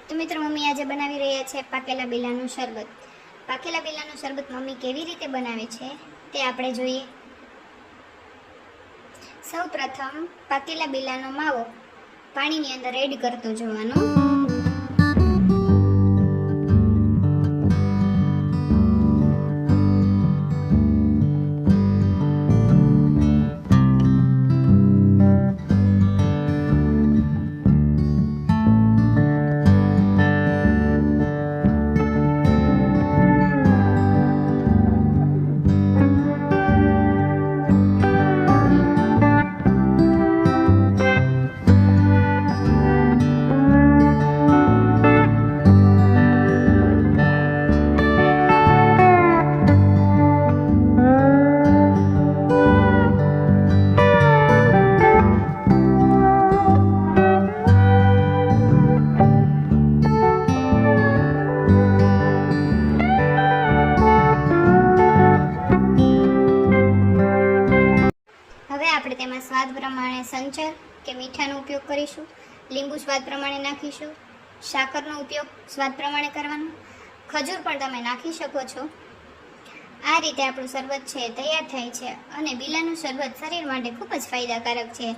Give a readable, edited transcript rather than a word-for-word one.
તો મિત્રો મમ્મી આજે બનાવી રહ્યા છે પાકેલા બિલાનું શરબત. પાકેલા બિલાનું શરબત મમ્મી કેવી રીતે બનાવે છે તે આપણે જોઈએ. સૌપ્રથમ પાકેલા બિલાનો માવો પાણીની અંદર એડ કરતો જવાનો. હવે આપણે તેમાં સ્વાદ પ્રમાણે સંચર કે મીઠાનો ઉપયોગ કરીશું. લીંબુ સ્વાદ પ્રમાણે નાખીશું. સાકરનો ઉપયોગ સ્વાદ પ્રમાણે કરવાનો. ખજૂર પણ તમે નાખી શકો છો. આ રીતે આપણું શરબત છે તૈયાર થાય છે અને બિલાનું શરબત શરીર માટે ખૂબ જ ફાયદાકારક છે.